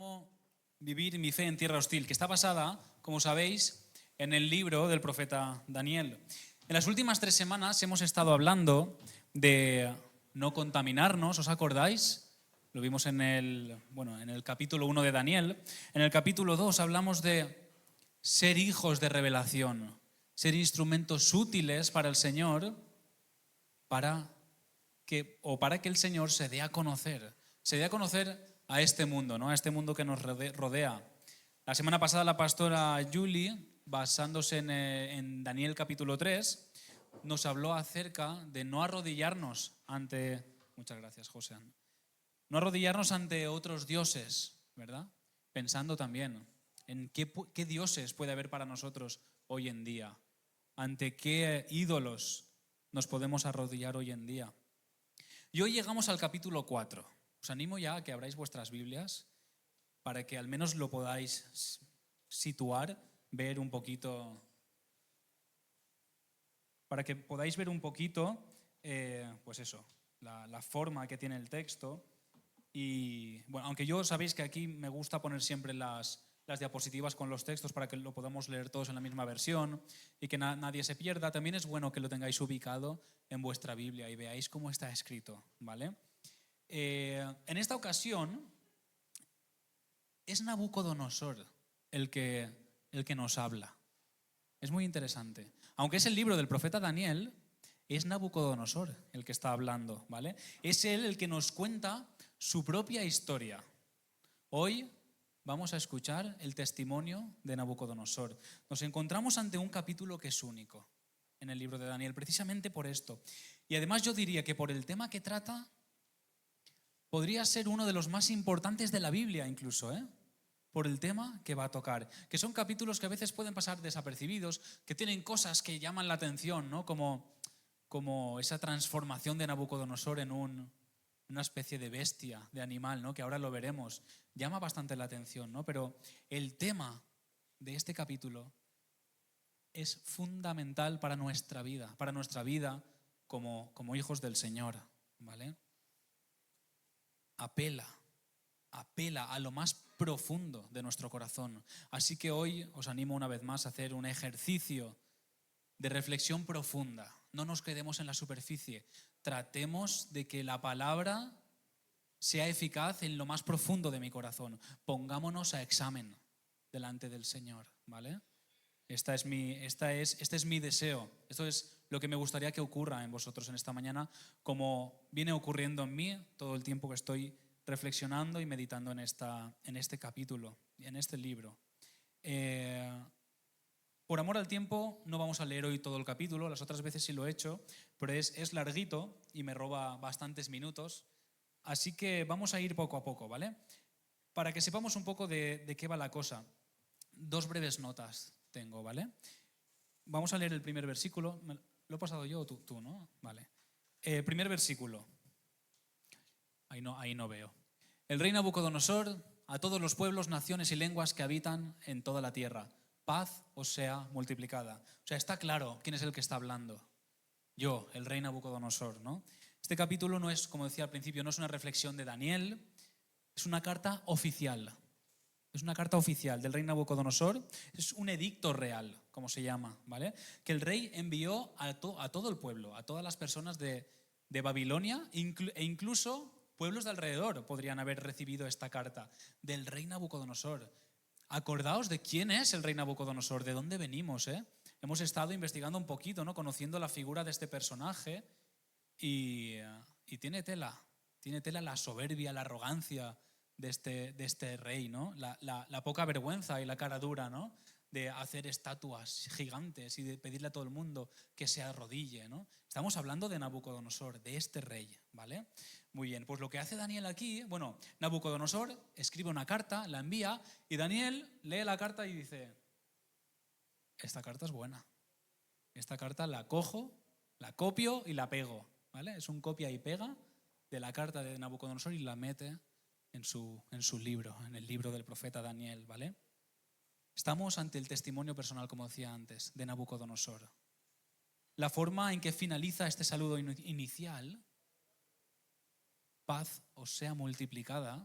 Cómo vivir mi fe en tierra hostil, que está basada, como sabéis, en el libro del profeta Daniel. En las últimas 3 semanas hemos estado hablando de no contaminarnos, ¿os acordáis? Lo vimos en el capítulo 1 de Daniel. En el capítulo 2 hablamos de ser hijos de revelación, ser instrumentos útiles para el Señor para que el Señor se dé a conocer a este mundo, ¿no? A este mundo que nos rodea. La semana pasada la pastora Julie, basándose en Daniel capítulo 3, nos habló acerca de no arrodillarnos ante... Muchas gracias, José. No arrodillarnos ante otros dioses, ¿verdad? Pensando también en qué dioses puede haber para nosotros hoy en día, ante qué ídolos nos podemos arrodillar hoy en día. Y hoy llegamos al capítulo 4. Os animo ya a que abráis vuestras Biblias para que al menos lo podáis situar, ver un poquito, para que podáis ver un poquito, pues eso, la forma que tiene el texto. Y bueno, aunque yo sabéis que aquí me gusta poner siempre las diapositivas con los textos para que lo podamos leer todos en la misma versión y que nadie se pierda, también es bueno que lo tengáis ubicado en vuestra Biblia y veáis cómo está escrito, ¿vale? En esta ocasión es Nabucodonosor el que nos habla. Es muy interesante. Aunque es el libro del profeta Daniel, es Nabucodonosor el que está hablando, ¿vale? Es él el que nos cuenta su propia historia. Hoy vamos a escuchar el testimonio de Nabucodonosor. Nos encontramos ante un capítulo que es único en el libro de Daniel, precisamente por esto. Y además yo diría que por el tema que trata, podría ser uno de los más importantes de la Biblia incluso, por el tema que va a tocar, que son capítulos que a veces pueden pasar desapercibidos, que tienen cosas que llaman la atención, ¿no? Como esa transformación de Nabucodonosor en una especie de bestia, de animal, ¿no? Que ahora lo veremos, llama bastante la atención, ¿no? Pero el tema de este capítulo es fundamental para nuestra vida como hijos del Señor, ¿vale? Apela a lo más profundo de nuestro corazón. Así que hoy os animo una vez más a hacer un ejercicio de reflexión profunda. No nos quedemos en la superficie. Tratemos de que la palabra sea eficaz en lo más profundo de mi corazón. Pongámonos a examen delante del Señor, ¿vale? Este es mi deseo. Esto es lo que me gustaría que ocurra en vosotros en esta mañana, como viene ocurriendo en mí todo el tiempo que estoy reflexionando y meditando en este capítulo, en este libro. Por amor al tiempo no vamos a leer hoy todo el capítulo, las otras veces sí lo he hecho, pero es larguito y me roba bastantes minutos, así que vamos a ir poco a poco, ¿vale? Para que sepamos un poco de qué va la cosa. 2 breves notas tengo, ¿vale? Vamos a leer el primer versículo. ¿Lo he pasado yo o tú, no? Vale. Primer versículo. Ahí no veo. El rey Nabucodonosor, a todos los pueblos, naciones y lenguas que habitan en toda la tierra, paz os sea multiplicada. O sea, está claro quién es el que está hablando. Yo, el rey Nabucodonosor, ¿no? Este capítulo no es, como decía al principio, no es una reflexión de Daniel, es una carta oficial. Es una carta oficial del rey Nabucodonosor, es un edicto real, como se llama, ¿vale? Que el rey envió a todo el pueblo, a todas las personas de Babilonia e incluso pueblos de alrededor podrían haber recibido esta carta del rey Nabucodonosor. Acordaos de quién es el rey Nabucodonosor, de dónde venimos, ¿eh? Hemos estado investigando un poquito, ¿no? Conociendo la figura de este personaje y tiene tela la soberbia, la arrogancia de este rey, ¿no? La poca vergüenza y la cara dura, ¿no? De hacer estatuas gigantes y de pedirle a todo el mundo que se arrodille, ¿no? Estamos hablando de Nabucodonosor, de este rey, ¿vale? Muy bien, pues lo que hace Daniel aquí, bueno, Nabucodonosor escribe una carta, la envía y Daniel lee la carta y dice, esta carta es buena, esta carta la cojo, la copio y la pego, ¿vale? Es un copia y pega de la carta de Nabucodonosor y la mete en su libro, en el libro del profeta Daniel, ¿vale? Estamos ante el testimonio personal, como decía antes, de Nabucodonosor. La forma en que finaliza este saludo inicial, paz os sea multiplicada,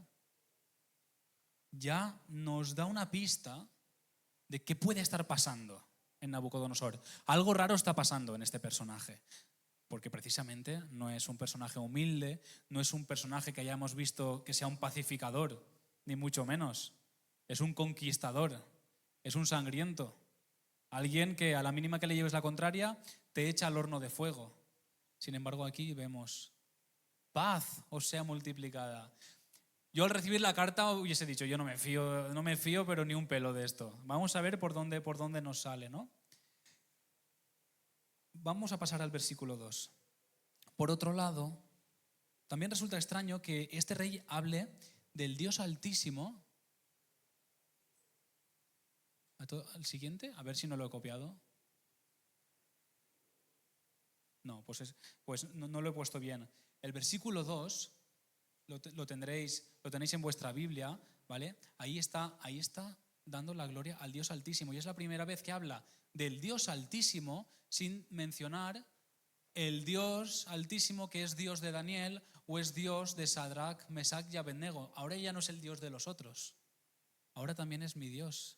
ya nos da una pista de qué puede estar pasando en Nabucodonosor. Algo raro está pasando en este personaje, porque precisamente no es un personaje humilde, no es un personaje que hayamos visto que sea un pacificador, ni mucho menos. Es un conquistador, es un sangriento, alguien que a la mínima que le lleves la contraria te echa al horno de fuego. Sin embargo, aquí vemos: paz os sea multiplicada. Yo al recibir la carta hubiese dicho: yo no me fío, pero ni un pelo de esto. Vamos a ver por dónde nos sale, ¿no? Vamos a pasar al versículo 2. Por otro lado, también resulta extraño que este rey hable del Dios Altísimo. ¿Al siguiente? A ver si no lo he copiado. No, pues no lo he puesto bien. El versículo 2 lo tenéis en vuestra Biblia, ¿vale? Ahí está dando la gloria al Dios Altísimo. Y es la primera vez que habla del Dios Altísimo sin mencionar el Dios Altísimo que es Dios de Daniel o es Dios de Sadrach, Mesach y Abednego. Ahora ya no es el Dios de los otros. Ahora también es mi Dios.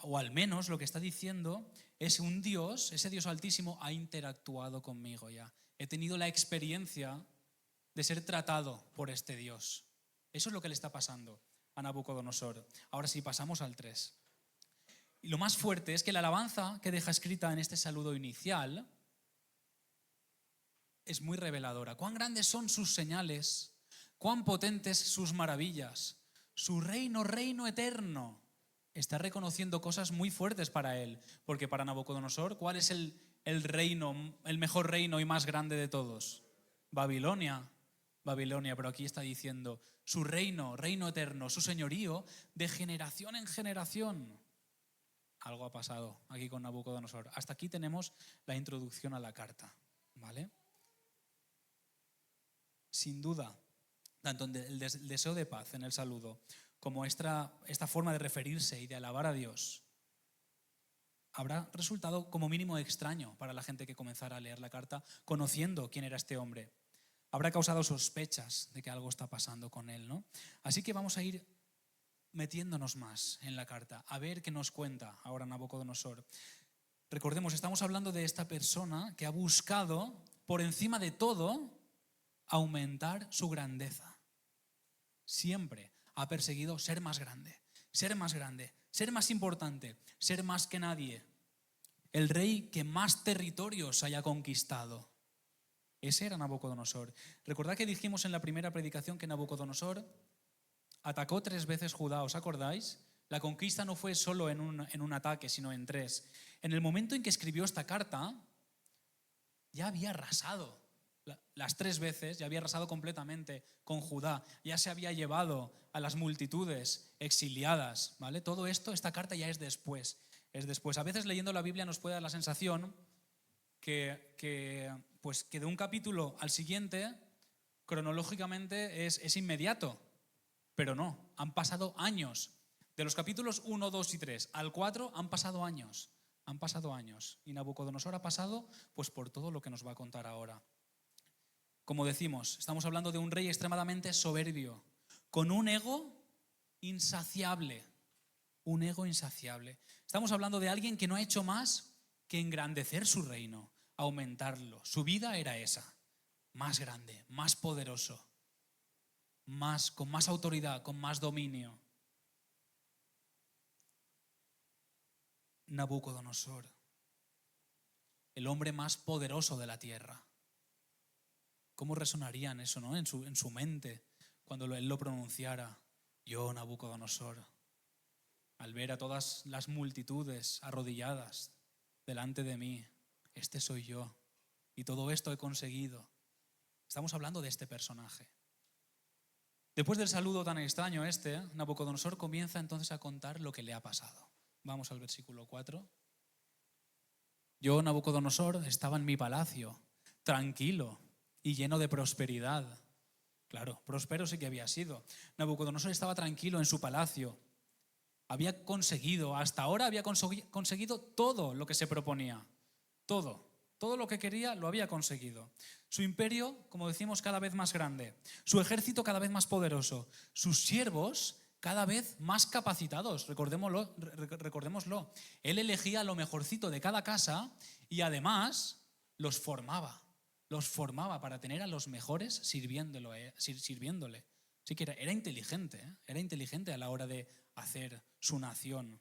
O al menos lo que está diciendo es un Dios, ese Dios Altísimo ha interactuado conmigo ya. He tenido la experiencia de ser tratado por este Dios. Eso es lo que le está pasando a Nabucodonosor. Ahora sí, pasamos al 3. Y lo más fuerte es que la alabanza que deja escrita en este saludo inicial es muy reveladora. Cuán grandes son sus señales, cuán potentes sus maravillas. Su reino, reino eterno. Está reconociendo cosas muy fuertes para él, porque para Nabucodonosor, ¿cuál es el reino, el mejor reino y más grande de todos? Babilonia, pero aquí está diciendo su reino, reino eterno, su señorío de generación en generación. Algo ha pasado aquí con Nabucodonosor. Hasta aquí tenemos la introducción a la carta, ¿vale? Sin duda, tanto el deseo de paz en el saludo como esta forma de referirse y de alabar a Dios habrá resultado como mínimo extraño para la gente que comenzara a leer la carta conociendo quién era este hombre. Habrá causado sospechas de que algo está pasando con él, ¿no? Así que vamos a ir metiéndonos más en la carta, a ver qué nos cuenta ahora Nabucodonosor. Recordemos, estamos hablando de esta persona que ha buscado, por encima de todo, aumentar su grandeza. Siempre ha perseguido ser más grande, ser más importante, ser más que nadie. El rey que más territorios haya conquistado. Ese era Nabucodonosor. Recordad que dijimos en la primera predicación que Nabucodonosor atacó 3 veces Judá, ¿os acordáis? La conquista no fue solo en un ataque, sino en 3. En el momento en que escribió esta carta, ya había arrasado. Las 3 veces ya había arrasado completamente con Judá, ya se había llevado a las multitudes exiliadas, ¿vale? Todo esto, esta carta ya es después. A veces leyendo la Biblia nos puede dar la sensación que de un capítulo al siguiente, cronológicamente es inmediato, pero no, han pasado años. De los capítulos 1, 2 y 3 al 4 han pasado años, y Nabucodonosor ha pasado pues por todo lo que nos va a contar ahora. Como decimos, estamos hablando de un rey extremadamente soberbio, con un ego insaciable. Estamos hablando de alguien que no ha hecho más que engrandecer su reino, aumentarlo. Su vida era esa, más grande, más poderoso, con más autoridad, con más dominio. Nabucodonosor, el hombre más poderoso de la tierra. ¿Cómo resonaría eso, ¿no? en su mente cuando él lo pronunciara? Yo, Nabucodonosor, al ver a todas las multitudes arrodilladas delante de mí, este soy yo, y todo esto he conseguido. Estamos hablando de este personaje. Después del saludo tan extraño Nabucodonosor comienza entonces a contar lo que le ha pasado. Vamos al versículo 4. Yo, Nabucodonosor, estaba en mi palacio, tranquilo y lleno de prosperidad. Claro, próspero sí que había sido. Nabucodonosor estaba tranquilo en su palacio. Hasta ahora había conseguido todo lo que se proponía. Todo lo que quería lo había conseguido. Su imperio, como decimos, cada vez más grande. Su ejército cada vez más poderoso. Sus siervos cada vez más capacitados, recordémoslo. Él elegía lo mejorcito de cada casa y además los formaba para tener a los mejores sirviéndole. Así que era inteligente, era inteligente a la hora de hacer su nación.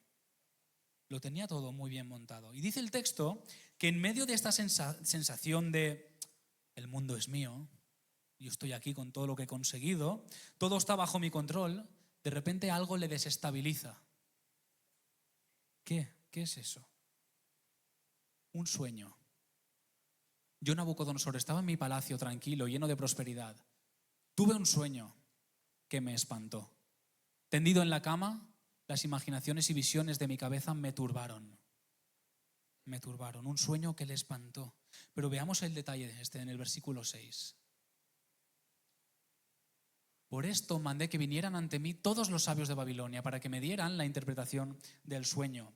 Lo tenía todo muy bien montado. Y dice el texto que en medio de esta sensación de el mundo es mío, yo estoy aquí con todo lo que he conseguido, todo está bajo mi control, de repente algo le desestabiliza. ¿Qué? ¿Qué es eso? Un sueño. Yo, Nabucodonosor, estaba en mi palacio tranquilo, lleno de prosperidad. Tuve un sueño que me espantó. Tendido en la cama, las imaginaciones y visiones de mi cabeza me turbaron. Un sueño que le espantó. Pero veamos el detalle en el versículo 6. Por esto mandé que vinieran ante mí todos los sabios de Babilonia para que me dieran la interpretación del sueño.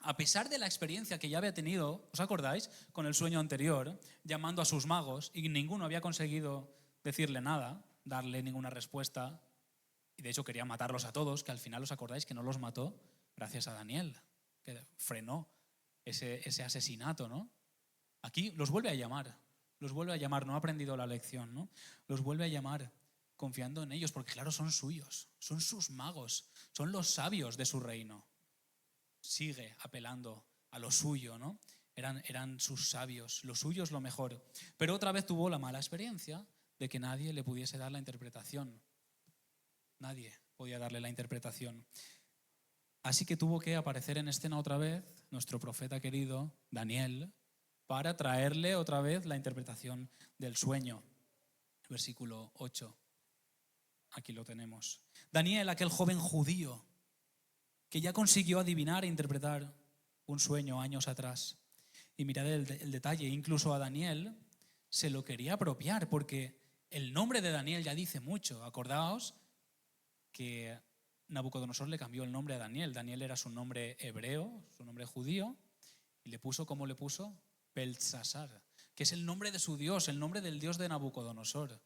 A pesar de la experiencia que ya había tenido, ¿os acordáis? Con el sueño anterior, llamando a sus magos, y ninguno había conseguido decirle nada, darle ninguna respuesta, y de hecho quería matarlos a todos, que al final os acordáis que no los mató gracias a Daniel, que frenó ese asesinato, ¿no? Aquí los vuelve a llamar, no ha aprendido la lección, ¿no? Los vuelve a llamar confiando en ellos, porque claro, son suyos, son sus magos, son los sabios de su reino. Sigue apelando a lo suyo, ¿no? Eran sus sabios, lo suyo es lo mejor. Pero otra vez tuvo la mala experiencia de que nadie le pudiese dar la interpretación. Nadie podía darle la interpretación. Así que tuvo que aparecer en escena otra vez nuestro profeta querido, Daniel, para traerle otra vez la interpretación del sueño. Versículo 8. Aquí lo tenemos. Daniel, aquel joven judío que ya consiguió adivinar e interpretar un sueño años atrás. Y mirad el detalle, incluso a Daniel se lo quería apropiar, porque el nombre de Daniel ya dice mucho. Acordaos que Nabucodonosor le cambió el nombre a Daniel. Daniel era su nombre hebreo, su nombre judío, y le puso, ¿cómo le puso? Beltsasar, que es el nombre de su Dios, el nombre del Dios de Nabucodonosor.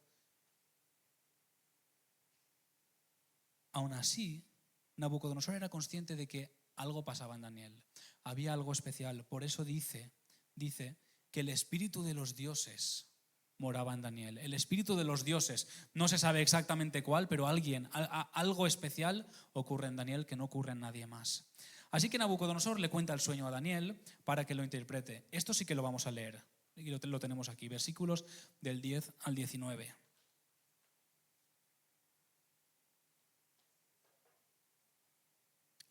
Aún así, Nabucodonosor era consciente de que algo pasaba en Daniel. Había algo especial. Por eso dice que el espíritu de los dioses moraba en Daniel. El espíritu de los dioses. No se sabe exactamente cuál, pero algo especial ocurre en Daniel que no ocurre en nadie más. Así que Nabucodonosor le cuenta el sueño a Daniel para que lo interprete. Esto sí que lo vamos a leer. Y lo tenemos aquí. Versículos del 10 al 19.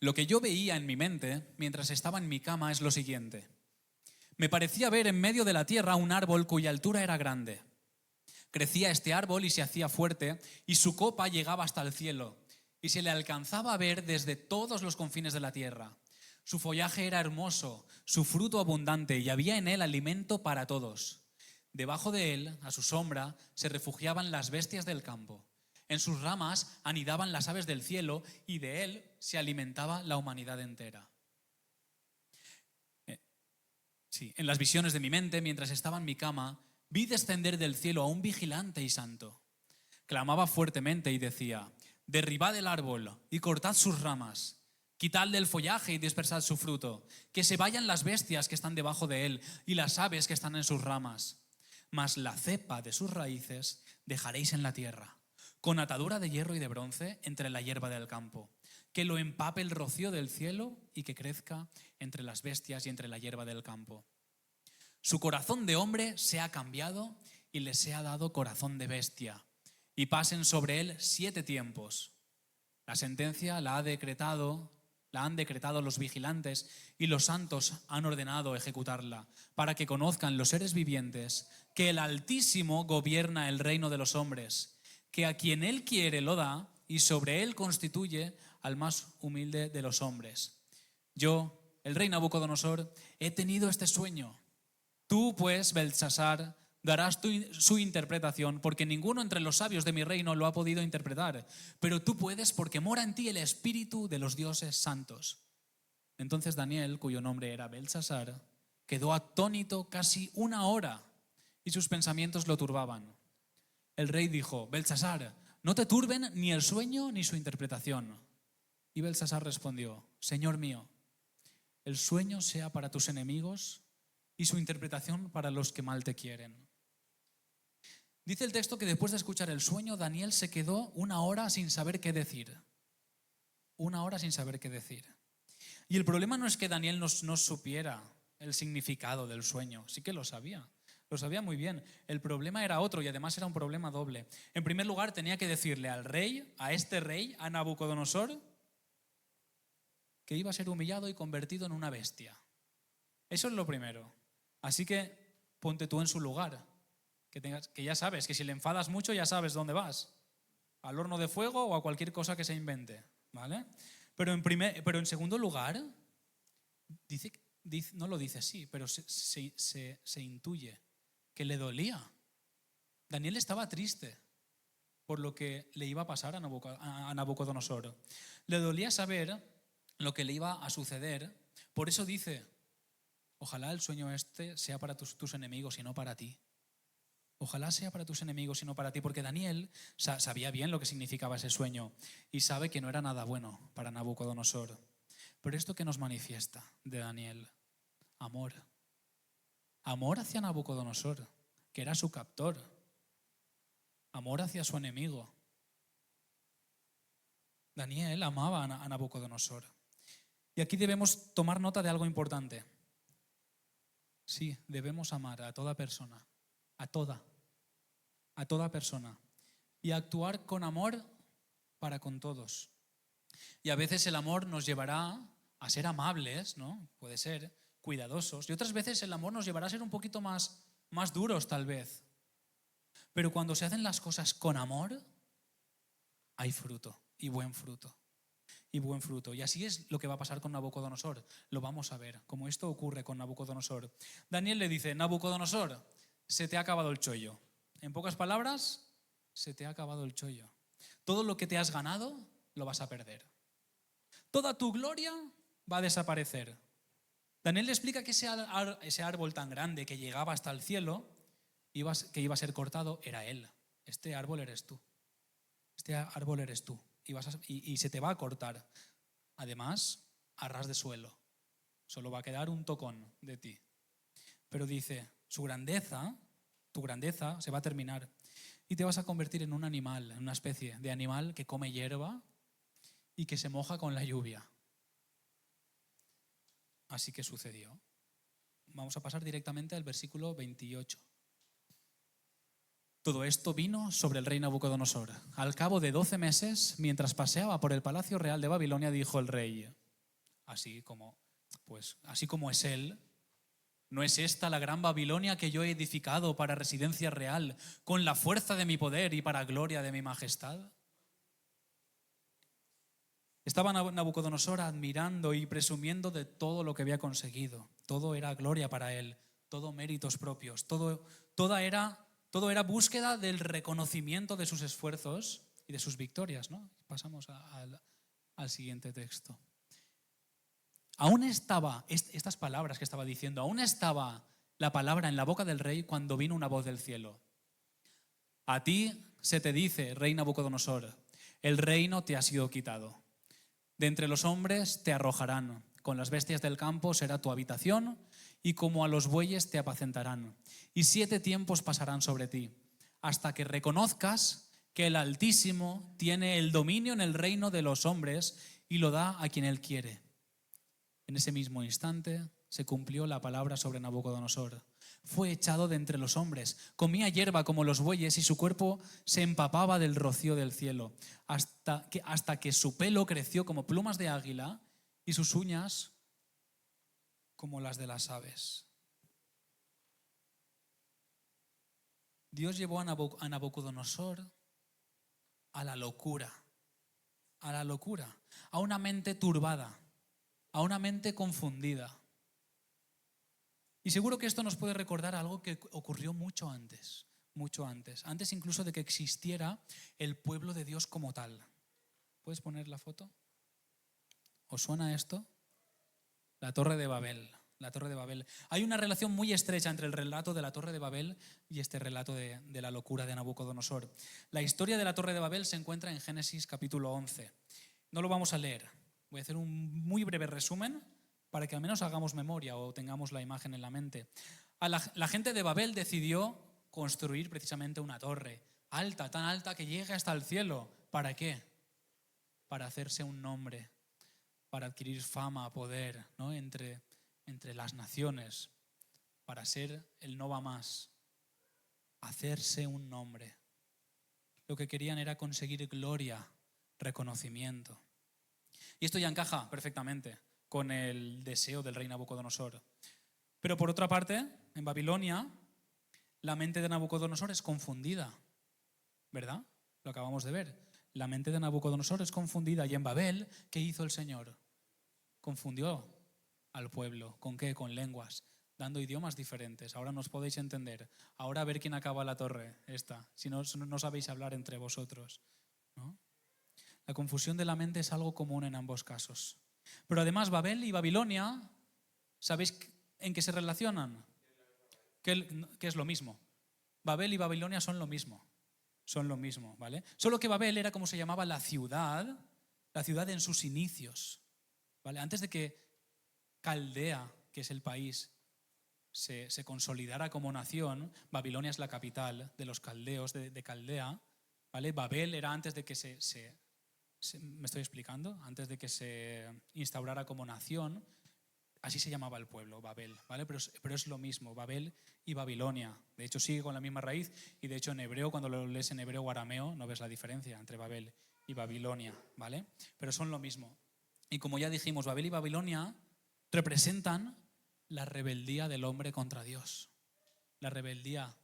Lo que yo veía en mi mente mientras estaba en mi cama es lo siguiente. Me parecía ver en medio de la tierra un árbol cuya altura era grande. Crecía este árbol y se hacía fuerte, y su copa llegaba hasta el cielo, y se le alcanzaba a ver desde todos los confines de la tierra. Su follaje era hermoso, su fruto abundante, y había en él alimento para todos. Debajo de él, a su sombra, se refugiaban las bestias del campo. En sus ramas anidaban las aves del cielo y de él se alimentaba la humanidad entera. En las visiones de mi mente, mientras estaba en mi cama, vi descender del cielo a un vigilante y santo. Clamaba fuertemente y decía: derribad el árbol y cortad sus ramas, quitadle el follaje y dispersad su fruto, que se vayan las bestias que están debajo de él y las aves que están en sus ramas. Mas la cepa de sus raíces dejaréis en la tierra, con atadura de hierro y de bronce entre la hierba del campo, que lo empape el rocío del cielo y que crezca entre las bestias y entre la hierba del campo. Su corazón de hombre se ha cambiado y le se ha dado corazón de bestia, y pasen sobre él 7 tiempos. La sentencia la han decretado los vigilantes, y los santos han ordenado ejecutarla, para que conozcan los seres vivientes que el Altísimo gobierna el reino de los hombres, que a quien él quiere lo da, y sobre él constituye al más humilde de los hombres. Yo, el rey Nabucodonosor, he tenido este sueño. Tú, pues, Beltsasar, darás su interpretación, porque ninguno entre los sabios de mi reino lo ha podido interpretar, pero tú puedes, porque mora en ti el espíritu de los dioses santos. Entonces Daniel, cuyo nombre era Beltsasar, quedó atónito casi 1 hora, y sus pensamientos lo turbaban. El rey dijo: Beltsasar, no te turben ni el sueño ni su interpretación. Y Belsasar respondió: Señor mío, el sueño sea para tus enemigos y su interpretación para los que mal te quieren. Dice el texto que después de escuchar el sueño, Daniel se quedó 1 hora sin saber qué decir. 1 hora sin saber qué decir. Y el problema no es que Daniel no supiera el significado del sueño, sí que lo sabía muy bien. El problema era otro y además era un problema doble. En primer lugar, tenía que decirle al rey, a Nabucodonosor, que iba a ser humillado y convertido en una bestia. Eso es lo primero. Así que ponte tú en su lugar, que ya sabes, que si le enfadas mucho ya sabes dónde vas, al horno de fuego o a cualquier cosa que se invente, ¿vale? Pero en segundo lugar, no lo dice así, pero se intuye que le dolía. Daniel estaba triste por lo que le iba a pasar a Nabucodonosor. Le dolía saber lo que le iba a suceder. Por eso dice: ojalá el sueño este sea para tus enemigos y no para ti. Ojalá sea para tus enemigos y no para ti, porque Daniel sabía bien lo que significaba ese sueño y sabe que no era nada bueno para Nabucodonosor. Pero esto que nos manifiesta de Daniel: amor. Amor hacia Nabucodonosor, que era su captor. Amor hacia su enemigo. Daniel amaba a Nabucodonosor. Y aquí debemos tomar nota de algo importante. Sí, debemos amar a toda persona, a toda persona, y actuar con amor para con todos. Y a veces el amor nos llevará a ser amables, ¿no? Puede ser, cuidadosos, y otras veces el amor nos llevará a ser un poquito más duros tal vez. Pero cuando se hacen las cosas con amor, hay fruto, y buen fruto. Y buen fruto. Y así es lo que va a pasar con Nabucodonosor. Lo vamos a ver, como esto ocurre con Nabucodonosor. Daniel le dice: Nabucodonosor, se te ha acabado el chollo. En pocas palabras, se te ha acabado el chollo. Todo lo que te has ganado lo vas a perder. Toda tu gloria va a desaparecer. Daniel le explica que ese árbol tan grande que llegaba hasta el cielo, que iba a ser cortado, era él. Este árbol eres tú. Este árbol eres tú. Y se te va a cortar. Además, a ras de suelo. Solo va a quedar un tocón de ti. Pero dice: tu grandeza se va a terminar y te vas a convertir en un animal, en una especie de animal que come hierba y que se moja con la lluvia. Así que sucedió. Vamos a pasar directamente al versículo 28. Todo esto vino sobre el rey Nabucodonosor. Al cabo de 12 meses, mientras paseaba por el palacio real de Babilonia, dijo el rey: así como es él, ¿no es esta la gran Babilonia que yo he edificado para residencia real, con la fuerza de mi poder y para gloria de mi majestad? Estaba Nabucodonosor admirando y presumiendo de todo lo que había conseguido. Todo era gloria para él, todo méritos propios, todo era búsqueda del reconocimiento de sus esfuerzos y de sus victorias, ¿no? Pasamos al siguiente texto. Aún estaba, estas palabras que estaba diciendo, aún estaba la palabra en la boca del rey cuando vino una voz del cielo. A ti se te dice, rey Nabucodonosor, el reino te ha sido quitado. De entre los hombres te arrojarán, con las bestias del campo será tu habitación, y como a los bueyes te apacentarán. Y 7 tiempos pasarán sobre ti, hasta que reconozcas que el Altísimo tiene el dominio en el reino de los hombres y lo da a quien él quiere. En ese mismo instante se cumplió la palabra sobre Nabucodonosor. Fue echado de entre los hombres, comía hierba como los bueyes y su cuerpo se empapaba del rocío del cielo, hasta que su pelo creció como plumas de águila y sus uñas como las de las aves. Dios llevó a Nabucodonosor a la locura, a una mente turbada, a una mente confundida. Y seguro que esto nos puede recordar algo que ocurrió mucho antes incluso de que existiera el pueblo de Dios como tal. ¿Puedes poner la foto? ¿Os suena esto? La Torre de Babel. Hay una relación muy estrecha entre el relato de la Torre de Babel y este relato de la locura de Nabucodonosor. La historia de la Torre de Babel se encuentra en Génesis capítulo 11. No lo vamos a leer, Voy a hacer un muy breve resumen para que al menos hagamos memoria o tengamos la imagen en la mente. La gente de Babel decidió construir precisamente una torre alta, tan alta que llegue hasta el cielo. ¿Para qué? Para hacerse un nombre, para adquirir fama, poder, ¿no? entre las naciones, para ser el no va más, hacerse un nombre. Lo que querían era conseguir gloria, reconocimiento. Y esto ya encaja perfectamente con el deseo del rey Nabucodonosor. Pero por otra parte, en Babilonia, la mente de Nabucodonosor es confundida, ¿verdad? Lo acabamos de ver. La mente de Nabucodonosor es confundida. Y en Babel, ¿qué hizo el Señor? Confundió al pueblo. ¿Con qué? Con lenguas, dando idiomas diferentes. Ahora nos podéis entender. Ahora a ver quién acaba la torre esta, si no sabéis hablar entre vosotros, ¿no? La confusión de la mente es algo común en ambos casos. Pero además Babel y Babilonia, ¿sabéis en qué se relacionan? Que es lo mismo. Babel y Babilonia son lo mismo. Son lo mismo, ¿vale? Solo que Babel era como se llamaba la ciudad en sus inicios, ¿vale? Antes de que Caldea, que es el país, se consolidara como nación, Babilonia es la capital de los caldeos de Caldea, ¿vale? Babel era antes de que ¿me estoy explicando? Antes de que se instaurara como nación, así se llamaba el pueblo, Babel, ¿vale? Pero es lo mismo, Babel y Babilonia. De hecho, sigue con la misma raíz y de hecho en hebreo, cuando lo lees en hebreo o arameo, no ves la diferencia entre Babel y Babilonia, ¿vale? Pero son lo mismo. Y como ya dijimos, Babel y Babilonia representan la rebeldía del hombre contra Dios. La rebeldía,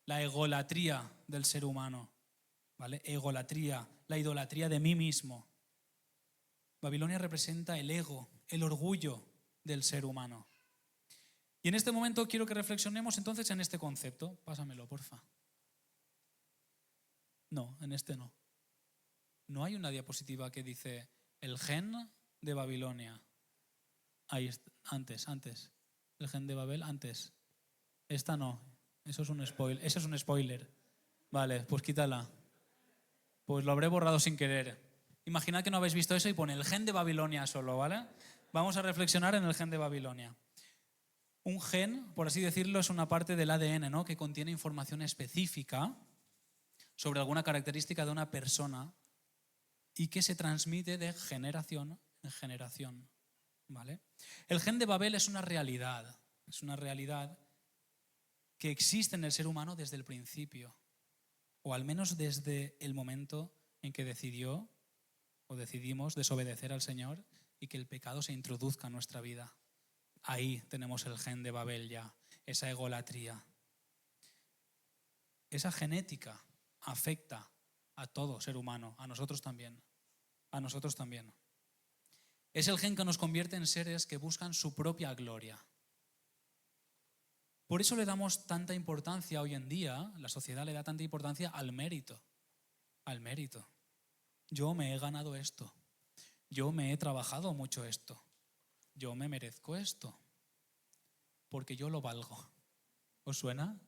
la egolatría del ser humano, ¿vale? Egolatría, la idolatría de mí mismo. Babilonia representa el ego, el orgullo del ser humano. Y en este momento quiero que reflexionemos entonces en este concepto. Pásamelo, porfa. No, en este no. No hay una diapositiva que dice el gen de Babilonia. Ahí está, antes. El gen de Babel, antes. Esta no. Eso es un spoiler. Vale, pues quítala. Pues lo habré borrado sin querer. Imaginad que no habéis visto eso y pone el gen de Babilonia solo, ¿vale? Vamos a reflexionar en el gen de Babilonia. Un gen, por así decirlo, es una parte del ADN, ¿no? Que contiene información específica sobre alguna característica de una persona y que se transmite de generación en generación, ¿vale? El gen de Babel es una realidad que existe en el ser humano desde el principio, o al menos desde el momento en que decidimos desobedecer al Señor y que el pecado se introduzca en nuestra vida. Ahí tenemos el gen de Babel ya, esa egolatría. Esa genética afecta a todo ser humano, a nosotros también. Es el gen que nos convierte en seres que buscan su propia gloria. Por eso le damos tanta importancia hoy en día, la sociedad le da tanta importancia al mérito. Yo me he ganado esto. Yo me he trabajado mucho esto. Yo me merezco esto. Porque yo lo valgo. ¿Os suena?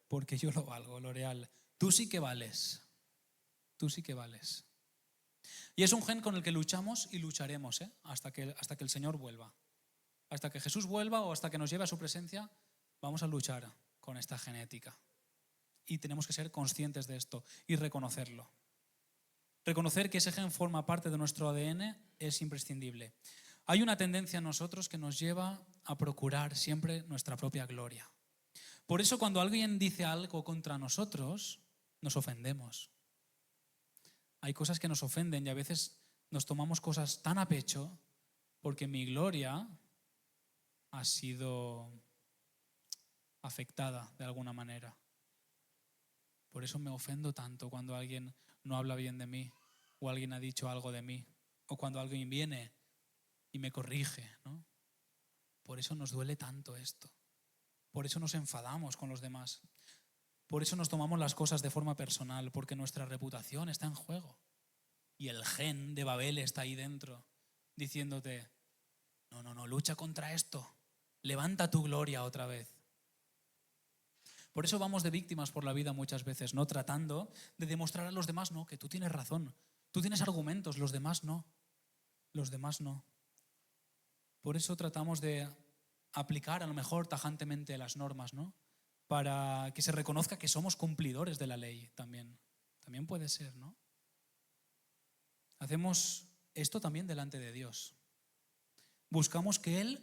Porque yo lo valgo, L'Oreal. Tú sí que vales. Y es un gen con el que luchamos y lucharemos, hasta que el Señor vuelva. Hasta que Jesús vuelva o hasta que nos lleve a su presencia, vamos a luchar con esta genética. Y tenemos que ser conscientes de esto y reconocerlo. Reconocer que ese gen forma parte de nuestro ADN es imprescindible. Hay una tendencia en nosotros que nos lleva a procurar siempre nuestra propia gloria. Por eso cuando alguien dice algo contra nosotros, nos ofendemos. Hay cosas que nos ofenden y a veces nos tomamos cosas tan a pecho porque mi gloria ha sido afectada de alguna manera. Por eso me ofendo tanto cuando alguien no habla bien de mí o alguien ha dicho algo de mí o cuando alguien viene y me corrige, ¿no? Por eso nos duele tanto esto. Por eso nos enfadamos con los demás. Por eso nos tomamos las cosas de forma personal, porque nuestra reputación está en juego. Y el gen de Babel está ahí dentro, diciéndote, no, lucha contra esto. Levanta tu gloria otra vez. Por eso vamos de víctimas por la vida muchas veces, ¿no? Tratando de demostrar a los demás, no, que tú tienes razón. Tú tienes argumentos, los demás no. los demás no. Por eso tratamos de aplicar a lo mejor tajantemente las normas, ¿no? Para que se reconozca que somos cumplidores de la ley también. También puede ser, ¿no? Hacemos esto también delante de Dios. Buscamos que Él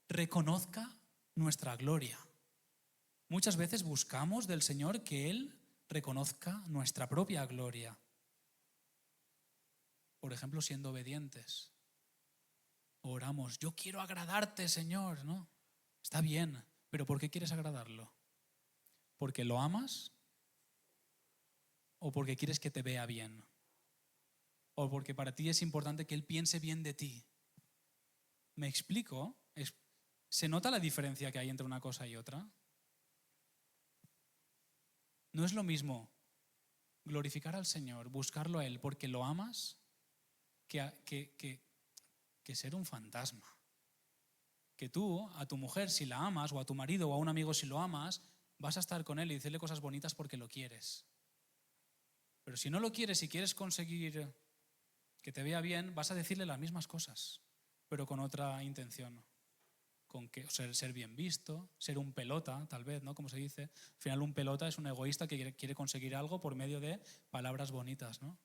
reconozca nuestra gloria. Muchas veces buscamos del Señor que Él reconozca nuestra propia gloria. Por ejemplo, siendo obedientes. Oramos, yo quiero agradarte, Señor, ¿no? Está bien, pero ¿por qué quieres agradarlo? ¿Porque lo amas? ¿O porque quieres que te vea bien? ¿O porque para ti es importante que Él piense bien de ti? ¿Me explico? ¿Se nota la diferencia que hay entre una cosa y otra? No es lo mismo glorificar al Señor, buscarlo a Él porque lo amas, que ser un fantasma. Que tú, a tu mujer, si la amas, o a tu marido, o a un amigo, si lo amas, vas a estar con él y decirle cosas bonitas porque lo quieres. Pero si no lo quieres y quieres conseguir que te vea bien, vas a decirle las mismas cosas, pero con otra intención. Con que, ser bien visto, ser un pelota, tal vez, ¿no? Como se dice. Al final un pelota es un egoísta que quiere conseguir algo por medio de palabras bonitas, ¿no?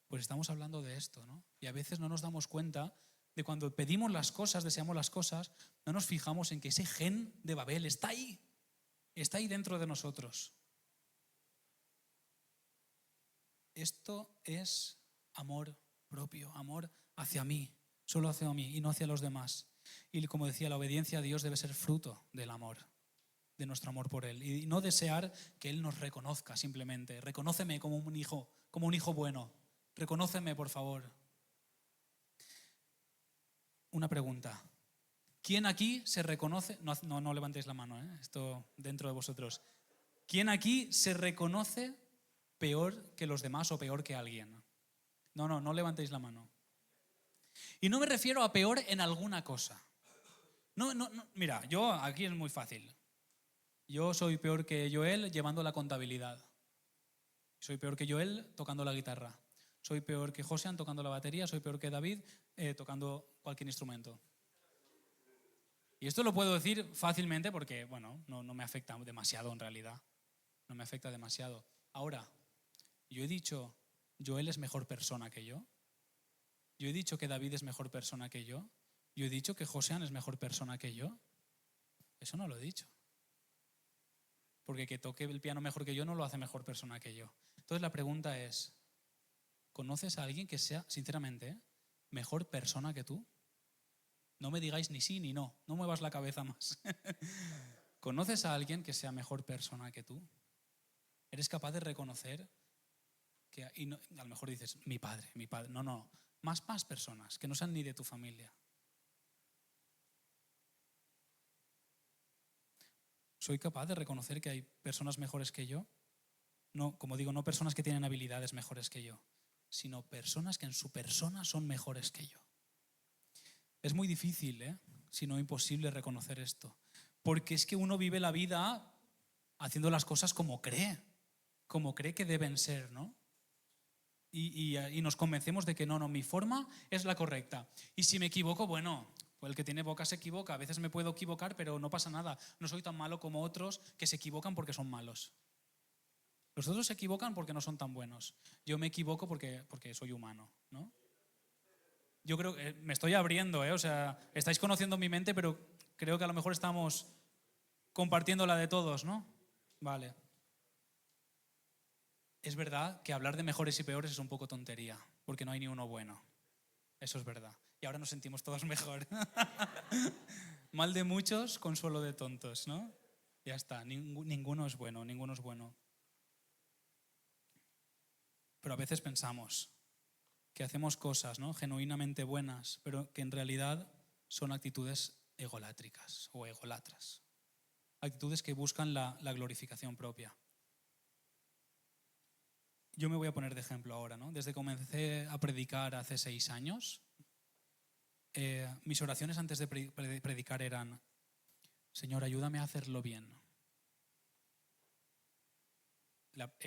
Pues estamos hablando de esto, ¿no? Y a veces no nos damos cuenta de cuando pedimos las cosas, deseamos las cosas, no nos fijamos en que ese gen de Babel está ahí dentro de nosotros. Esto es amor propio, amor hacia mí, solo hacia mí y no hacia los demás. Y como decía, la obediencia a Dios debe ser fruto del amor, de nuestro amor por Él. Y no desear que Él nos reconozca simplemente. Reconóceme como un hijo bueno. Reconóceme, por favor. Una pregunta. ¿Quién aquí se reconoce? No levantéis la mano, esto dentro de vosotros. ¿Quién aquí se reconoce peor que los demás o peor que alguien? No levantéis la mano. Y no me refiero a peor en alguna cosa. No, mira, yo aquí es muy fácil. Yo soy peor que Joel llevando la contabilidad. Soy peor que Joel tocando la guitarra. Soy peor que Josean tocando la batería. Soy peor que David tocando cualquier instrumento. Y esto lo puedo decir fácilmente porque, bueno, no me afecta demasiado en realidad. No me afecta demasiado. Ahora, yo he dicho, Joel es mejor persona que yo. Yo he dicho que David es mejor persona que yo. Yo he dicho que Josean es mejor persona que yo. Eso no lo he dicho. Porque que toque el piano mejor que yo no lo hace mejor persona que yo. Entonces la pregunta es, ¿conoces a alguien que sea, sinceramente, mejor persona que tú? No me digáis ni sí ni no, no muevas la cabeza más. ¿Conoces a alguien que sea mejor persona que tú? ¿Eres capaz de reconocer que, y no, a lo mejor dices, mi padre, no, más personas que no sean ni de tu familia? ¿Soy capaz de reconocer que hay personas mejores que yo? No, como digo, no personas que tienen habilidades mejores que yo, sino personas que en su persona son mejores que yo. Es muy difícil, si no imposible reconocer esto, porque es que uno vive la vida haciendo las cosas como cree que deben ser, ¿no? Y nos convencemos de que no, mi forma es la correcta. Y si me equivoco, bueno, pues el que tiene boca se equivoca. A veces me puedo equivocar, pero no pasa nada. No soy tan malo como otros que se equivocan porque son malos. Los otros se equivocan porque no son tan buenos. Yo me equivoco porque soy humano, ¿no? Yo creo que me estoy abriendo, o sea, estáis conociendo mi mente, pero creo que a lo mejor estamos compartiendo la de todos, ¿no? Vale. Es verdad que hablar de mejores y peores es un poco tontería, porque no hay ni uno bueno. Eso es verdad. Y ahora nos sentimos todos mejor. Mal de muchos, consuelo de tontos, ¿no? Ya está, ninguno es bueno, ninguno es bueno. Pero a veces pensamos que hacemos cosas, ¿no?, genuinamente buenas, pero que en realidad son actitudes egolátricas o egolatras. Actitudes que buscan la glorificación propia. Yo me voy a poner de ejemplo ahora, ¿no? Desde que comencé a predicar hace 6 años, mis oraciones antes de predicar eran: Señor, ayúdame a hacerlo bien.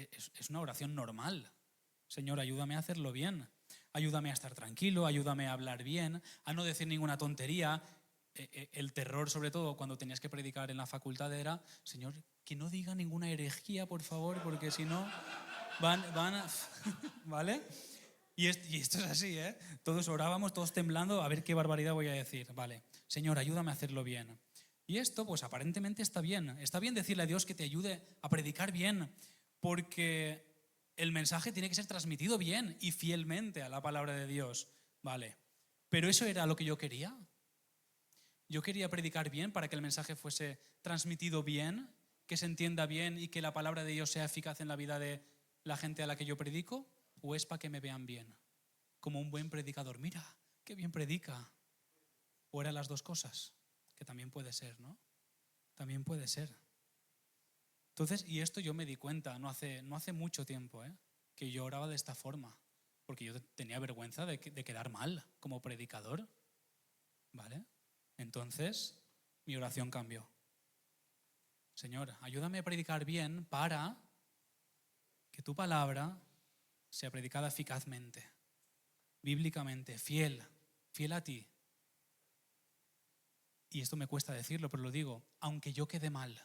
Es una oración normal. Señor, ayúdame a hacerlo bien. Ayúdame a estar tranquilo, ayúdame a hablar bien, a no decir ninguna tontería. El terror, sobre todo, cuando tenías que predicar en la facultad era, Señor, que no diga ninguna herejía, por favor, porque si no van a... ¿Vale? Y esto es así, ¿eh? Todos orábamos, todos temblando, a ver qué barbaridad voy a decir. Vale, Señor, ayúdame a hacerlo bien. Y esto, pues aparentemente está bien. Está bien decirle a Dios que te ayude a predicar bien, porque el mensaje tiene que ser transmitido bien y fielmente a la palabra de Dios. Vale, pero ¿eso era lo que yo quería? Yo quería predicar bien para que el mensaje fuese transmitido bien, que se entienda bien y que la palabra de Dios sea eficaz en la vida de la gente a la que yo predico, o es para que me vean bien, como un buen predicador. Mira, qué bien predica. O eran las dos cosas, que también puede ser, ¿no? También puede ser. Entonces, y esto yo me di cuenta, no hace mucho tiempo, que yo oraba de esta forma, porque yo tenía vergüenza de quedar mal como predicador, ¿vale? Entonces, mi oración cambió. Señor, ayúdame a predicar bien para que tu palabra sea predicada eficazmente, bíblicamente, fiel a ti. Y esto me cuesta decirlo, pero lo digo, aunque yo quede mal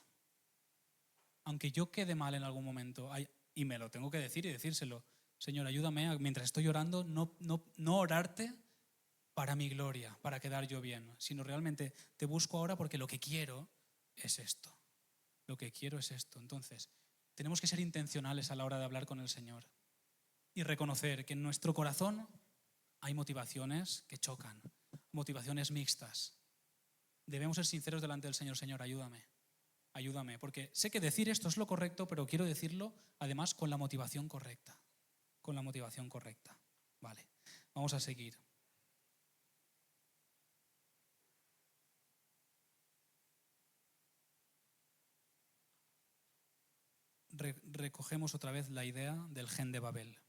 en algún momento, y me lo tengo que decir y decírselo, Señor, ayúdame mientras estoy orando, no orarte para mi gloria, para quedar yo bien, sino realmente te busco ahora porque lo que quiero es esto. Lo que quiero es esto. Entonces, tenemos que ser intencionales a la hora de hablar con el Señor y reconocer que en nuestro corazón hay motivaciones que chocan, motivaciones mixtas. Debemos ser sinceros delante del Señor. Señor, ayúdame, porque sé que decir esto es lo correcto, pero quiero decirlo además con la motivación correcta. Vale, vamos a seguir. Recogemos otra vez la idea del gen de Babel.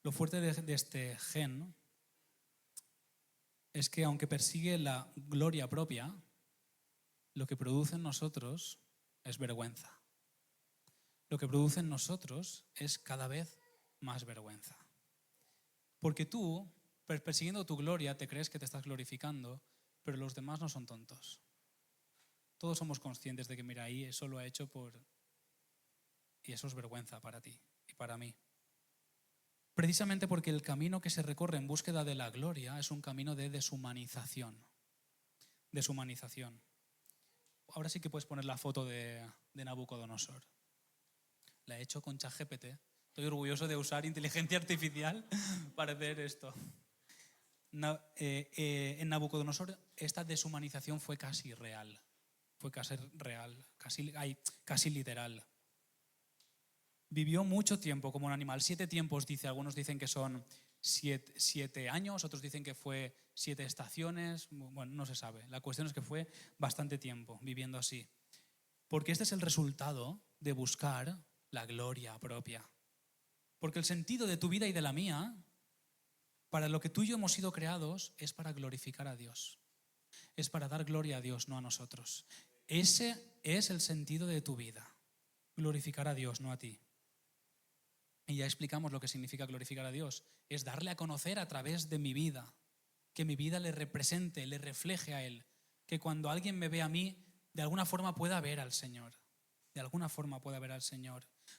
Lo fuerte de este gen es que aunque persigue la gloria propia, lo que produce en nosotros es vergüenza. Lo que produce en nosotros es cada vez más vergüenza. Porque tú, persiguiendo tu gloria, te crees que te estás glorificando, pero los demás no son tontos. Todos somos conscientes de que, mira, ahí eso lo ha hecho por... Y eso es vergüenza para ti y para mí. Precisamente porque el camino que se recorre en búsqueda de la gloria es un camino de deshumanización. Ahora sí que puedes poner la foto de Nabucodonosor. La he hecho con ChatGPT. Estoy orgulloso de usar inteligencia artificial para hacer esto. En Nabucodonosor esta deshumanización fue casi real. Casi literal. Vivió mucho tiempo como un animal, 7 tiempos, dice. Algunos dicen que son 7 años, otros dicen que fue 7 estaciones. Bueno, no se sabe. La cuestión es que fue bastante tiempo viviendo así. Porque este es el resultado de buscar la gloria propia. Porque el sentido de tu vida y de la mía, para lo que tú y yo hemos sido creados, es para glorificar a Dios. Es para dar gloria a Dios, no a nosotros. Ese es el sentido de tu vida. Glorificar a Dios, no a ti. Y ya explicamos lo que significa glorificar a Dios. Es darle a conocer a través de mi vida. Que mi vida le represente, le refleje a Él. Que cuando alguien me ve a mí, de alguna forma pueda ver al Señor.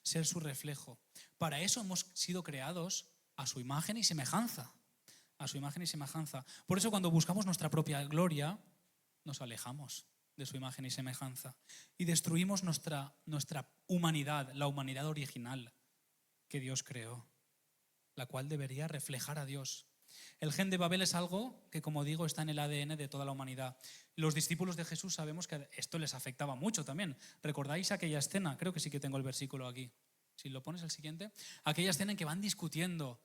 Ser su reflejo. Para eso hemos sido creados a su imagen y semejanza. Por eso cuando buscamos nuestra propia gloria, nos alejamos de su imagen y semejanza. Y destruimos nuestra humanidad, la humanidad original que Dios creó, la cual debería reflejar a Dios. El gen de Babel es algo que, como digo, está en el ADN de toda la humanidad. Los discípulos de Jesús sabemos que esto les afectaba mucho también. ¿Recordáis aquella escena? Creo que sí que tengo el versículo aquí. Si lo pones el siguiente. Aquella escena en que van discutiendo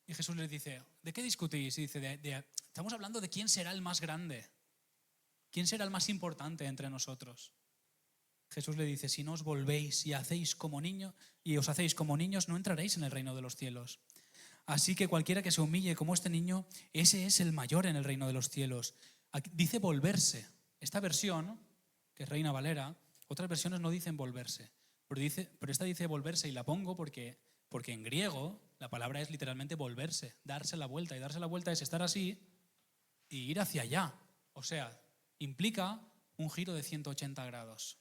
y Jesús les dice, ¿de qué discutís? Y dice, estamos hablando de quién será el más grande, quién será el más importante entre nosotros. Jesús le dice, si no os volvéis y os hacéis como niños, no entraréis en el reino de los cielos. Así que cualquiera que se humille como este niño, ese es el mayor en el reino de los cielos. Aquí dice volverse. Esta versión, que es Reina Valera, otras versiones no dicen volverse, pero esta dice volverse, y la pongo porque en griego la palabra es literalmente volverse, darse la vuelta. Y darse la vuelta es estar así y ir hacia allá. O sea, implica un giro de 180 grados,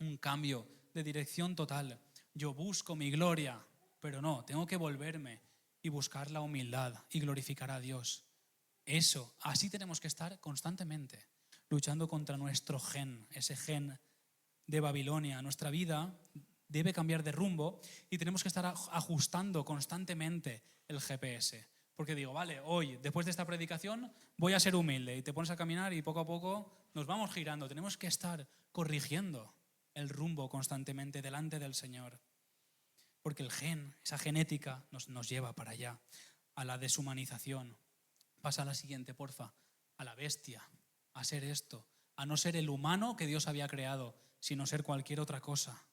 un cambio de dirección total. Yo busco mi gloria, pero no, tengo que volverme y buscar la humildad y glorificar a Dios. Eso, así tenemos que estar constantemente, luchando contra nuestro gen, ese gen de Babilonia. Nuestra vida debe cambiar de rumbo y tenemos que estar ajustando constantemente el GPS. Porque digo, vale, hoy, después de esta predicación, voy a ser humilde. Y te pones a caminar y poco a poco nos vamos girando. Tenemos que estar corrigiendo el rumbo constantemente delante del Señor. Porque el gen, esa genética, nos lleva para allá, a la deshumanización. Pasa a la siguiente, porfa. A la bestia, a ser esto, a no ser el humano que Dios había creado, sino ser cualquier otra cosa.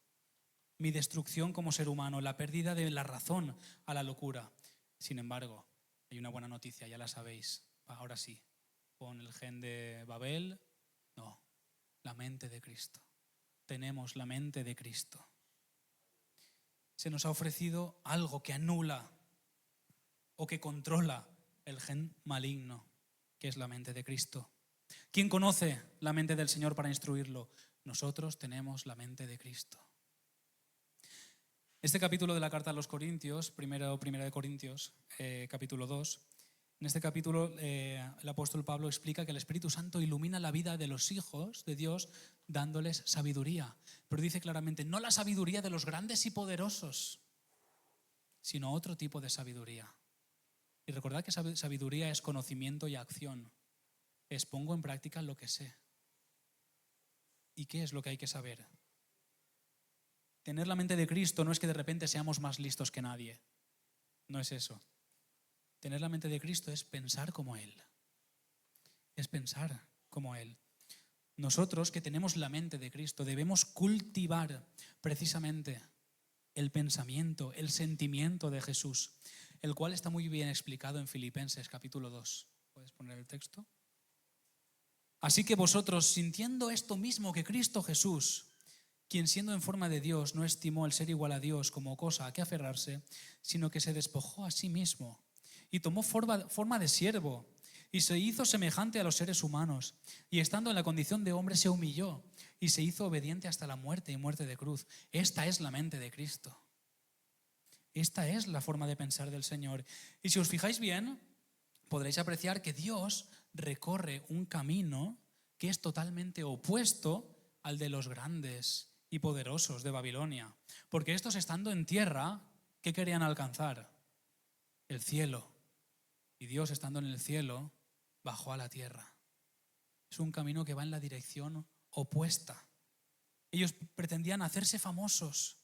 Mi destrucción como ser humano, la pérdida de la razón a la locura. Sin embargo, hay una buena noticia, ya la sabéis. Ahora sí, con el gen de Babel, no, la mente de Cristo. Tenemos la mente de Cristo. Se nos ha ofrecido algo que anula o que controla el gen maligno, que es la mente de Cristo. ¿Quién conoce la mente del Señor para instruirlo? Nosotros tenemos la mente de Cristo. Este capítulo de la carta a los Corintios, primera de Corintios, capítulo 2, en este capítulo el apóstol Pablo explica que el Espíritu Santo ilumina la vida de los hijos de Dios dándoles sabiduría. Pero dice claramente, no la sabiduría de los grandes y poderosos, sino otro tipo de sabiduría. Y recordad que sabiduría es conocimiento y acción. Es pongo en práctica lo que sé. ¿Y qué es lo que hay que saber? Tener la mente de Cristo no es que de repente seamos más listos que nadie. No es eso. Tener la mente de Cristo es pensar como Él. Es pensar como Él. Nosotros que tenemos la mente de Cristo debemos cultivar precisamente el pensamiento, el sentimiento de Jesús, el cual está muy bien explicado en Filipenses capítulo 2. ¿Puedes poner el texto? Así que vosotros, sintiendo esto mismo que Cristo Jesús, quien siendo en forma de Dios no estimó el ser igual a Dios como cosa a que aferrarse, sino que se despojó a sí mismo y tomó forma de siervo y se hizo semejante a los seres humanos y estando en la condición de hombre se humilló y se hizo obediente hasta la muerte y muerte de cruz. Esta es la mente de Cristo. Esta es la forma de pensar del Señor. Y si os fijáis bien, podréis apreciar que Dios recorre un camino que es totalmente opuesto al de los grandes y poderosos de Babilonia. Porque estos, estando en tierra, ¿qué querían alcanzar? El cielo. Y Dios, estando en el cielo, bajó a la tierra. Es un camino que va en la dirección opuesta. Ellos pretendían hacerse famosos,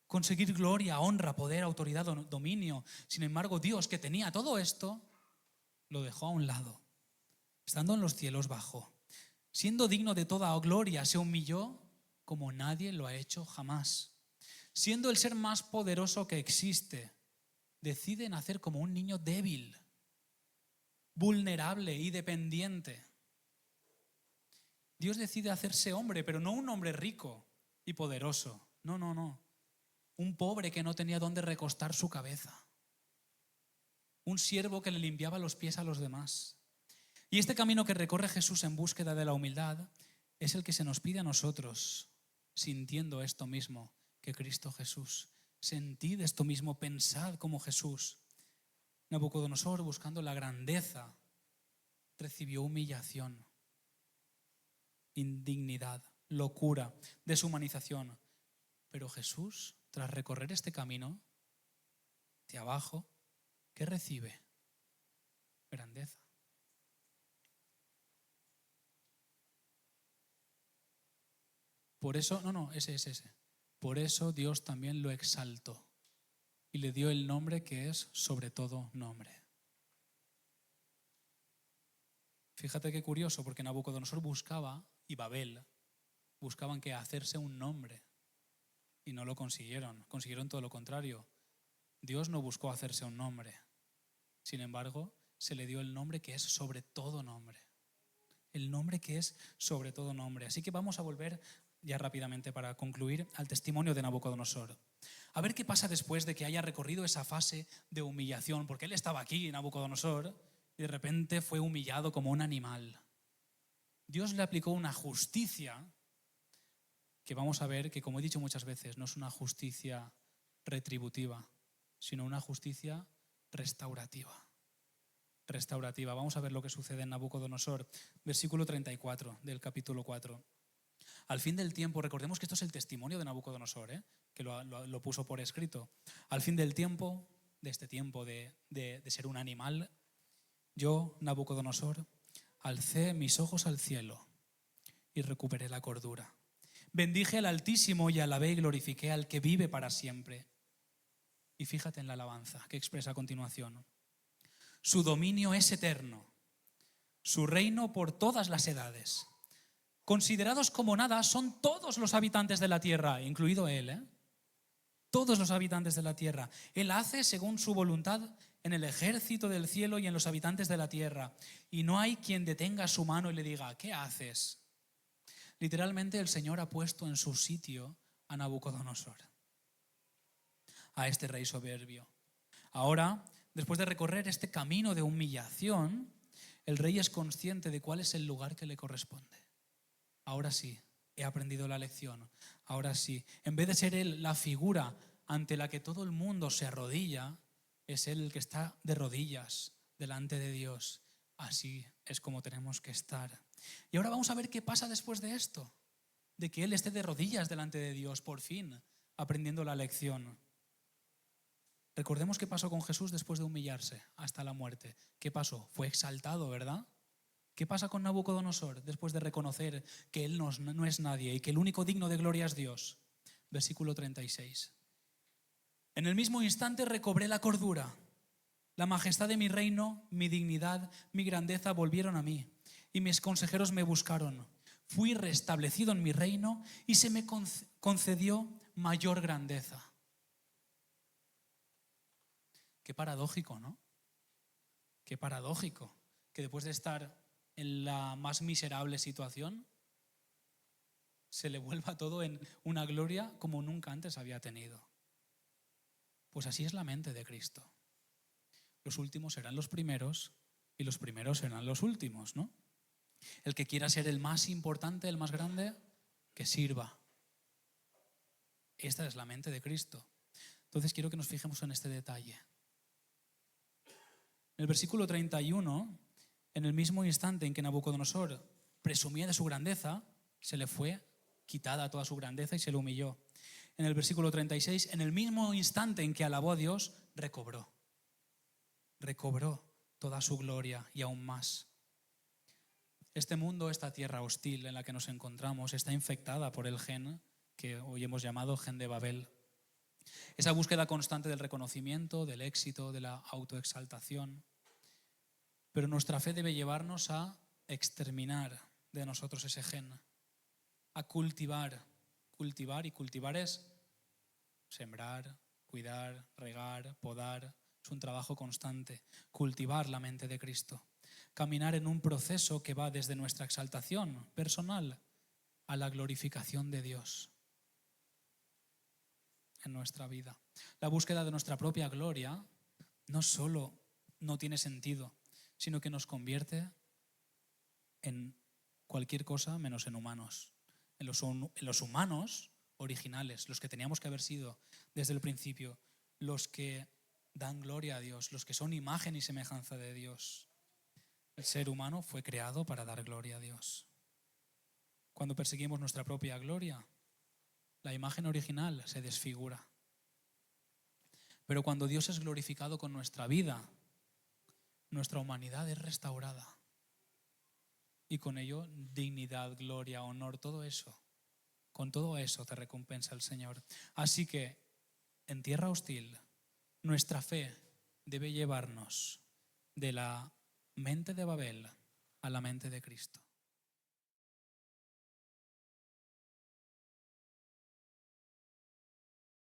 conseguir gloria, honra, poder, autoridad, dominio. Sin embargo, Dios, que tenía todo esto, lo dejó a un lado. Estando en los cielos, bajó. Siendo digno de toda gloria, se humilló como nadie lo ha hecho jamás. Siendo el ser más poderoso que existe, decide nacer como un niño débil, vulnerable y dependiente. Dios decide hacerse hombre, pero no un hombre rico y poderoso. No. Un pobre que no tenía dónde recostar su cabeza. Un siervo que le limpiaba los pies a los demás. Y este camino que recorre Jesús en búsqueda de la humildad es el que se nos pide a nosotros, sintiendo esto mismo que Cristo Jesús. Sentid esto mismo, pensad como Jesús. Nabucodonosor, buscando la grandeza, recibió humillación, indignidad, locura, deshumanización. Pero Jesús, tras recorrer este camino de abajo, ¿qué recibe? Grandeza. Por eso, ese. Por eso Dios también lo exaltó y le dio el nombre que es sobre todo nombre. Fíjate qué curioso, porque Nabucodonosor buscaba, y Babel, buscaban que hacerse un nombre y no lo consiguieron. Consiguieron todo lo contrario. Dios no buscó hacerse un nombre. Sin embargo, se le dio el nombre que es sobre todo nombre. El nombre que es sobre todo nombre. Así que vamos a volver ya rápidamente para concluir al testimonio de Nabucodonosor. A ver qué pasa después de que haya recorrido esa fase de humillación, porque él estaba aquí, Nabucodonosor, y de repente fue humillado como un animal. Dios le aplicó una justicia que vamos a ver que, como he dicho muchas veces, no es una justicia retributiva, sino una justicia restaurativa. Restaurativa. Vamos a ver lo que sucede en Nabucodonosor, versículo 34 del capítulo 4. Al fin del tiempo, recordemos que esto es el testimonio de Nabucodonosor, que lo puso por escrito. Al fin del tiempo, de este tiempo de ser un animal, yo, Nabucodonosor, alcé mis ojos al cielo y recuperé la cordura. Bendije al Altísimo y alabé y glorifiqué al que vive para siempre. Y fíjate en la alabanza que expresa a continuación. Su dominio es eterno, su reino por todas las edades. Considerados como nada son todos los habitantes de la tierra, incluido él, todos los habitantes de la tierra. Él hace según su voluntad en el ejército del cielo y en los habitantes de la tierra. Y no hay quien detenga su mano y le diga, ¿qué haces? Literalmente el Señor ha puesto en su sitio a Nabucodonosor, a este rey soberbio. Ahora, después de recorrer este camino de humillación, el rey es consciente de cuál es el lugar que le corresponde. Ahora sí, he aprendido la lección. Ahora sí, en vez de ser él la figura ante la que todo el mundo se arrodilla, es él el que está de rodillas delante de Dios. Así es como tenemos que estar. Y ahora vamos a ver qué pasa después de esto, de que él esté de rodillas delante de Dios, por fin, aprendiendo la lección. Recordemos qué pasó con Jesús después de humillarse hasta la muerte. ¿Qué pasó? Fue exaltado, ¿verdad? ¿Qué pasa con Nabucodonosor después de reconocer que él no es nadie y que el único digno de gloria es Dios? Versículo 36. En el mismo instante recobré la cordura. La majestad de mi reino, mi dignidad, mi grandeza volvieron a mí y mis consejeros me buscaron. Fui restablecido en mi reino y se me concedió mayor grandeza. Qué paradójico, ¿no? Qué paradójico que después de estar en la más miserable situación se le vuelva todo en una gloria como nunca antes había tenido. Pues así es la mente de Cristo. Los últimos serán los primeros y los primeros serán los últimos, ¿no? El que quiera ser el más importante, el más grande, que sirva. Esta es la mente de Cristo. Entonces quiero que nos fijemos en este detalle. En el versículo 31, en el mismo instante en que Nabucodonosor presumía de su grandeza, se le fue quitada toda su grandeza y se le humilló. En el versículo 36, en el mismo instante en que alabó a Dios, recobró toda su gloria y aún más. Este mundo, esta tierra hostil en la que nos encontramos, está infectada por el gen que hoy hemos llamado gen de Babel. Esa búsqueda constante del reconocimiento, del éxito, de la autoexaltación. Pero nuestra fe debe llevarnos a exterminar de nosotros ese gen, a cultivar. Y cultivar es sembrar, cuidar, regar, podar. Es un trabajo constante. Cultivar la mente de Cristo. Caminar en un proceso que va desde nuestra exaltación personal a la glorificación de Dios en nuestra vida. La búsqueda de nuestra propia gloria no solo no tiene sentido, sino que nos convierte en cualquier cosa menos en humanos. En los humanos originales, los que teníamos que haber sido desde el principio, los que dan gloria a Dios, los que son imagen y semejanza de Dios. El ser humano fue creado para dar gloria a Dios. Cuando perseguimos nuestra propia gloria, la imagen original se desfigura. Pero cuando Dios es glorificado con nuestra vida, nuestra humanidad es restaurada. Y con ello, dignidad, gloria, honor, todo eso. Con todo eso te recompensa el Señor. Así que, en tierra hostil, nuestra fe debe llevarnos de la mente de Babel a la mente de Cristo.